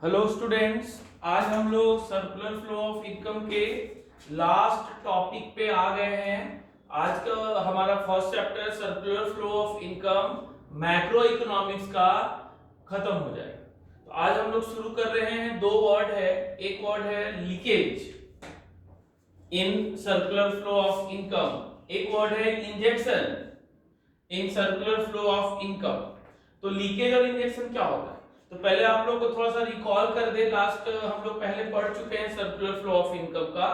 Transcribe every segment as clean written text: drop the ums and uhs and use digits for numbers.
Hello students, आज हम लोग सर्कुलर फ्लो ऑफ इनकम के लास्ट टॉपिक पे आ गए हैं। आज का हमारा first chapter circular flow of income macro economics का खत्म हो जाएगा। तो आज हम लोग शुरू कर रहे हैं। दो वर्ड है, एक वर्ड है leakage in circular flow of income, एक वर्ड है injection in circular flow of income. तो लीकेज और इंजेक्शन क्या होता है? तो पहले आप लोग को थोड़ा सा रिकॉल कर दे, लास्ट हम लोग पहले पढ़ चुके हैं सर्कुलर फ्लो ऑफ इनकम का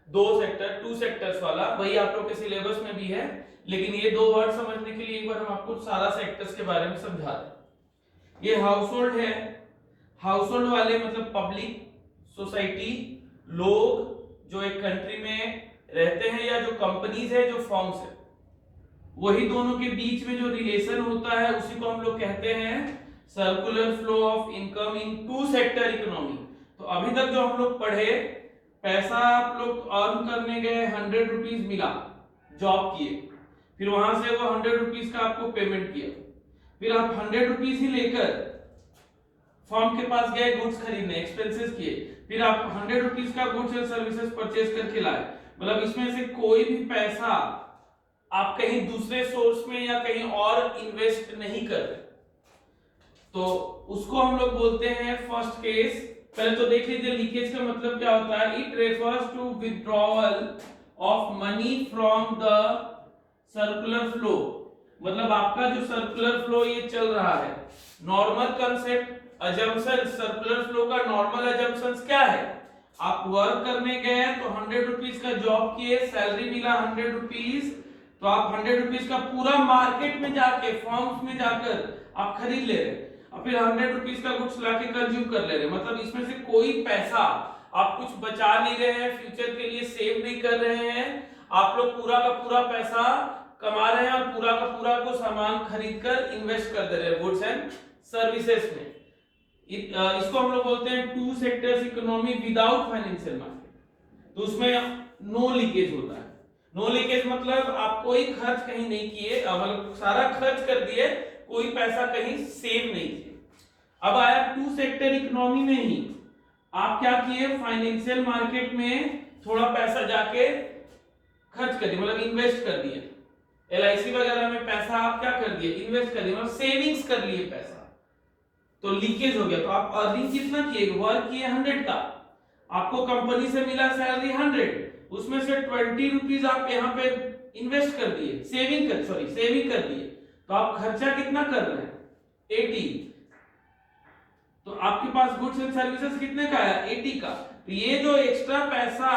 टू सेक्टर्स वाला, वही आप लोग के सिलेबस में भी है, लेकिन ये दो वर्ड समझने के लिए एक बार हम आपको सारा सेक्टर्स के बारे में समझा दें। ये हाउस होल्ड है, हाउस होल्ड वाले मतलब पब्लिक सोसाइटी, लोग जो एक कंट्री में रहते हैं या जो कंपनीज है, जो फर्म्स है, वही दोनों के बीच में जो रिलेशन होता है उसी को हम लोग कहते हैं circular flow of income in two sector economy. तो अभी तक जो हम लोग पढ़े, पैसा आप लोग अर्न करने गए, 100 रुपीज मिला, जॉब किए, फिर वहां से वो 100 रुपीज का आपको पेमेंट किया, फिर आप 100 रुपीज ही लेकर फर्म के पास गए गुड्स खरीदने, एक्सपेंसेस किए, फिर आप 100 रुपीज का गुड्स एंड सर्विसेज परचेज करके लाए। मतलब इसमें से कोई भी पैसा आप कहीं दूसरे सोर्स में या कहीं और इन्वेस्ट नहीं कर रहे, तो उसको हम लोग बोलते हैं फर्स्ट केस। पहले तो देख लीजिए लीकेज का मतलब क्या होता है। It refers to withdrawal of money from the circular flow. मतलब आपका जो सर्कुलर फ्लो ये चल रहा है, normal concept assumption, circular flow का नॉर्मल अजम्पशंस क्या है? आप वर्क करने गए तो 100 रुपीज का जॉब किए, सैलरी मिला 100 रुपीज, तो आप 100 रुपीज का पूरा मार्केट में जाके, फॉर्म्स में जाकर आप खरीद ले रहे, और फिर 100 रुपीज का गुड्स लाके कंज्यूम कर ले रहे। मतलब इसमें से कोई पैसा आप कुछ बचा नहीं रहे हैं, फ्यूचर के लिए सेव नहीं कर रहे हैं, आप लोग पूरा का पूरा पैसा कमा रहे हैं और पूरा का पूरा को सामान खरीदकर इन्वेस्ट कर दे रहे हैं गुड्स एंड सर्विसेज में। इसको हम लोग बोलते हैं to sectors economy without financial market. तो उसमें नो लीकेज होता है। नो लीकेज मतलब आप कोई खर्च कहीं नहीं किए, मतलब सारा खर्च कर दिए, कोई पैसा कहीं सेव नहीं किए। अब आया टू सेक्टर इकोनॉमी में ही आप क्या किए, फाइनेंशियल मार्केट में थोड़ा पैसा जाके खर्च कर दिया, मतलब इन्वेस्ट कर दिया। एलआईसी वगैरह में पैसा आप क्या कर दिए, इन्वेस्ट कर दिया, मतलब सेविंग्स कर लिए पैसा, तो लीकेज हो गया। तो आप अर्निंग कितना किए, वर्क किए 100 का, आपको कंपनी से मिला सैलरी 100, उसमें से 20 रुपीज आप यहाँ पे इन्वेस्ट कर दिए, सेविंग कर दिए, तो आप खर्चा कितना कर रहे हैं, 80। तो आपके पास गुड्स एंड सर्विसेज कितने का है, 80 का। तो ये जो एक्स्ट्रा पैसा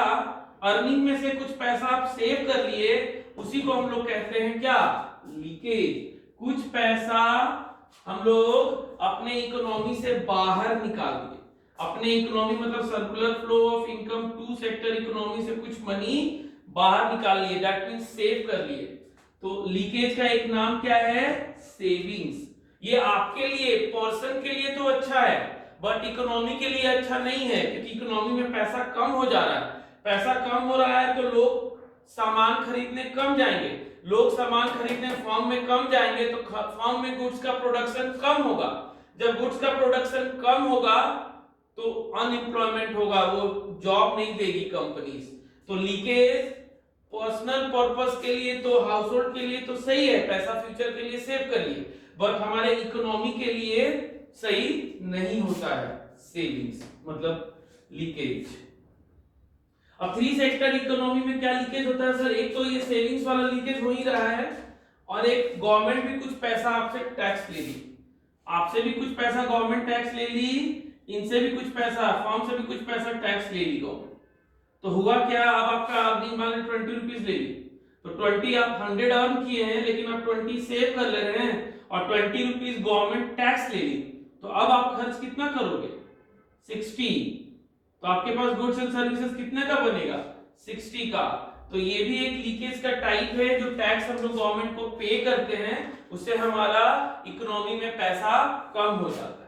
अर्निंग में से कुछ पैसा आप सेव कर लिए, उसी को हम लोग कहते हैं क्या, लीकेज। कुछ पैसा हम लोग अपने इकोनॉमी से बाहर निकाल दिए। अपने इकोनॉमी मतलब circular flow of income two sector economy से कुछ मनी बाहर निकाल लिए, दैट मींस सेव कर लिए। तो लीकेज का एक नाम क्या है, सेविंग्स। ये आपके लिए, पर्सन के लिए तो अच्छा है, बट इकोनॉमी के लिए अच्छा नहीं है, क्योंकि इकोनॉमी में पैसा कम हो जा रहा है। पैसा कम हो रहा है तो लोग सामान खरीदने कम जाएंगे, लोग सामान खरीदने फॉर्म में कम जाएंगे, तो फॉर्म में गुड्स का प्रोडक्शन कम होगा। जब गुड्स का प्रोडक्शन कम होगा तो अनएम्प्लॉयमेंट होगा, वो जॉब नहीं देगी कंपनीज। तो लीकेज पर्सनल पर्पस के लिए, तो हाउस होल्ड के लिए तो सही है, पैसा फ्यूचर के लिए सेव कर लिए, बट हमारे इकोनॉमी के लिए सही नहीं होता है सेविंग्स, मतलब लीकेज। अब थ्री सेक्टर इकोनॉमी में क्या लीकेज होता है सर? एक तो ये सेविंग्स वाला लीकेज हो ही रहा है, और एक गवर्नमेंट भी कुछ पैसा आपसे टैक्स ले ली, आपसे भी कुछ पैसा गवर्नमेंट टैक्स ले ली, इनसे भी कुछ पैसा, फॉर्म से भी कुछ पैसा टैक्स ले ली गवर्नमेंट। तो हुआ क्या, अब आपका अर्निंग मान 20 रुपीज ले ली, तो 20 आप 100 अर्न किए हैं, लेकिन आप 20 सेव कर ले रहे हैं, और 20 रुपीज गवर्नमेंट टैक्स ले ली, तो अब आप खर्च कितना करोगे, 60। तो आपके पास गुड्स एंड सर्विसेज कितने का बनेगा, 60 का। तो ये भी एक लीकेज का टाइप है, जो टैक्स हम लोग गवर्नमेंट को पे करते हैं, उससे हमारा इकोनॉमी में पैसा कम हो जाता है।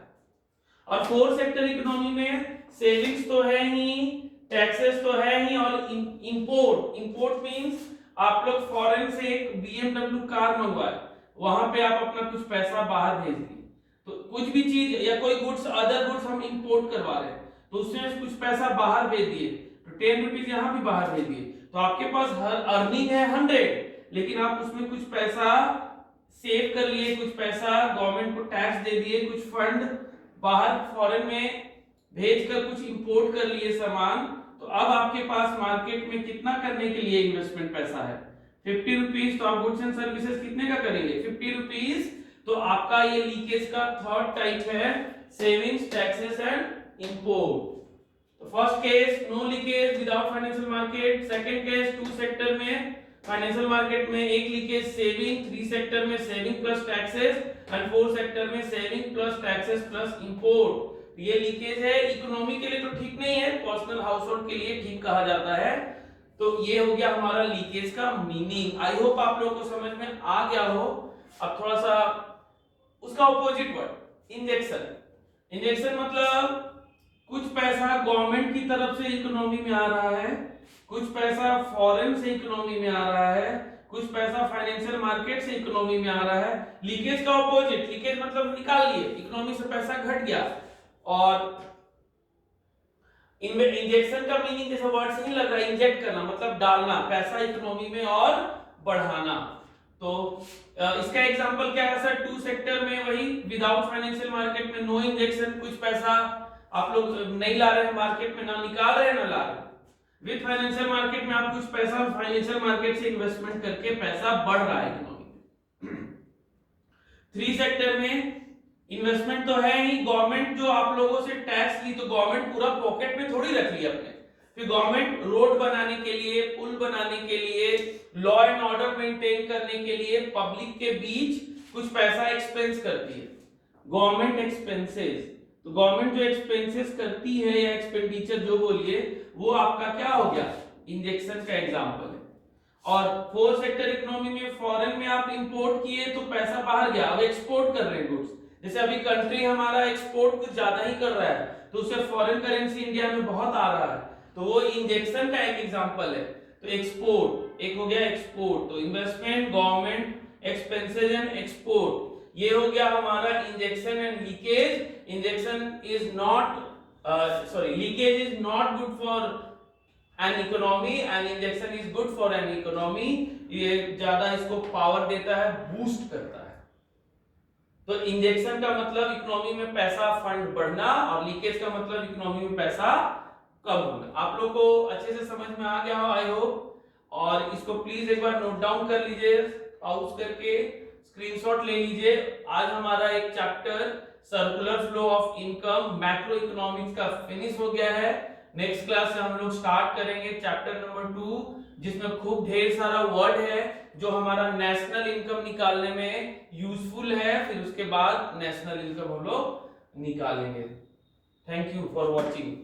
और फोर्थ सेक्टर इकोनॉमी में सेविंग्स तो है ही, टैक्सेस तो है ही, और इंपोर्ट मींस आप लोग फॉरेन से एक BMW कार मंगवाए, वहां पे आप अपना कुछ पैसा बाहर भेज दिए, तो कुछ भी चीज या कोई गुड्स, अदर गुड्स हम इंपोर्ट करवा रहे हैं तो उसमें कुछ पैसा बाहर भेज दिए, तो 10 रुपीज यहाँ भी बाहर भेज दिए, तो आपके पास हर अर्निंग है 100, लेकिन आप उसमें कुछ पैसा सेव कर लिए, कुछ पैसा गवर्नमेंट को टैक्स दे दिए, कुछ फंड बाहर फॉरेन में भेजकर कुछ इंपोर्ट कर लिए सामान, तो अब आपके पास मार्केट में कितना करने के लिए इन्वेस्टमेंट पैसा है 50 रुपीज। तो आप गुड्स एंड सर्विसेज कितने का करेंगे 50 रुपीज। तो आपका ये लीकेज का थर्ड टाइप है सेविंग्स, टैक्सेस एंड इंपोर्ट। तो first case no leakage without financial market, second case two sector में फाइनेंशियल मार्केट में एक लीकेज सेविंग, थ्री सेक्टर में saving plus taxes and four sector में saving plus taxes plus import. ये leakage है, economy के लिए तो ठीक नहीं है, पर्सनल हाउस होल्ड के लिए ठीक कहा जाता है। तो ये हो गया हमारा लीकेज का मीनिंग। आई होप आप लोगों को समझ में आ गया हो। अब थोड़ा सा उसका ऑपोजिट वर्ड इंजेक्शन। इंजेक्शन मतलब कुछ पैसा गवर्नमेंट की तरफ से इकोनॉमी में आ रहा है, कुछ पैसा फॉरेन से इकोनॉमी में आ रहा है, कुछ पैसा फाइनेंशियल मार्केट से इकोनॉमी में आ रहा है। लीकेज का ऑपोजिट, लीकेज मतलब निकाल लिए, इकोनॉमी से पैसा घट गया। और इनमें इंजेक्शन का मीनिंग जैसे वर्ड से नहीं लग रहा, इंजेक्ट करना मतलब डालना पैसा इकोनॉमी में और बढ़ाना। तो इसका एग्जांपल क्या है सर, टू सेक्टर में वही विदाउट फाइनेंशियल मार्केट में नो इंजेक्शन, कुछ पैसा आप लोग नहीं ला रहे हैं मार्केट में, ना निकाल रहे हैं ना ला रहे। विद फाइनेंशियल मार्केट में आप कुछ पैसा फाइनेंशियल मार्केट से इन्वेस्टमेंट करके पैसा बढ़ रहा है इकोनॉमी में। थ्री सेक्टर में इन्वेस्टमेंट तो है ही, गवर्नमेंट जो आप लोगों से टैक्स ली तो गवर्नमेंट पूरा पॉकेट में थोड़ी रख लिया अपने, फिर गवर्नमेंट रोड बनाने के लिए, पुल बनाने के लिए, लॉ एंड ऑर्डर मेंटेन करने के लिए पब्लिक के बीच कुछ पैसा एक्सपेंस करती है, गवर्नमेंट एक्सपेंसेस। तो गवर्नमेंट जो एक्सपेंसेस करती है या एक्सपेंडिचर जो बोलिए, वो आपका क्या हो गया इंजेक्शन का एग्जांपल है। और फोर सेक्टर इकोनॉमी में फॉरेन में आप इंपोर्ट किए तो पैसा बाहर गया, अब एक्सपोर्ट कर रहे हैं गुड्स। जैसे अभी कंट्री हमारा एक्सपोर्ट कुछ ज्यादा ही कर रहा है तो उससे फॉरेन करेंसी इंडिया में बहुत आ रहा है, तो वो इंजेक्शन का एक एग्जांपल है। तो एक्सपोर्ट एक हो गया एक्सपोर्ट, तो investment, government expenses and export, ये हो गया हमारा injection and leakage. Injection is not leakage is not good for an economy and injection is good for an economy. ये ज्यादा इसको पावर देता है, बूस्ट करता है। तो इंजेक्शन का मतलब इकोनॉमी में पैसा फंड बढ़ना और लीकेज का मतलब इकोनॉमी में पैसा कम होना। आप लोग को अच्छे से समझ में आ गया हो आई होप। और इसको प्लीज एक बार नोट डाउन कर लीजिए, पॉज करके स्क्रीनशॉट ले लीजिए। आज हमारा एक chapter circular flow of income macro economics का फिनिश हो गया है। नेक्स्ट क्लास से हम लोग स्टार्ट करेंगे चैप्टर नंबर 2, जिसमें खूब ढेर सारा वर्ड है जो हमारा नेशनल इनकम निकालने में यूजफुल है। फिर उसके बाद नेशनल इनकम हम लोग निकालेंगे। Thank you for watching.